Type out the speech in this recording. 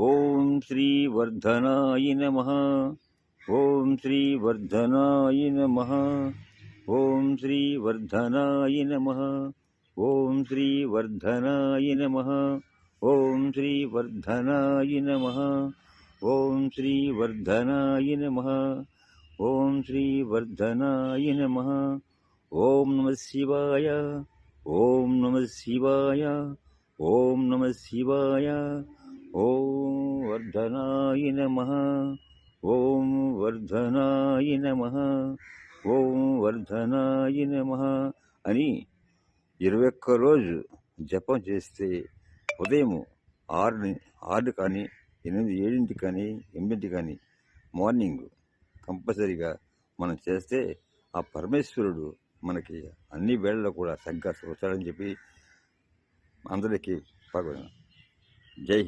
ఓం శ్రీ వర్ధనాయ నమః. ఓం శ్రీ వర్ధనాయ నమః. ఓం శ్రీ వర్ధనాయ నమః. ఓం శ్రీ వర్ధనాయ నమః. ఓం శ్రీ వర్ధనాయ నమః. ఓం శ్రీ వర్ధనాయ నమః. ఓం శ్రీ వర్ధనాయ నమః. ఓం నమః శివాయ. ఓం నమః శివాయ. ఓం నమః శివాయ. ఓం వర్ధనాయ నమః. ఓం వర్ధనాయ నమః. ఓం వర్ధనాయ నమః అని 21 రోజు జపం చేస్తే ఉదయం 6 కానీ 7 కానీ 8 కానీ మార్నింగ్ కంపల్సరీగా మనం చేస్తే ఆ పరమేశ్వరుడు మనకి అన్ని వేళల్లో కూడా తగ్గ చూస్తాడని చెప్పి అందరికీ జై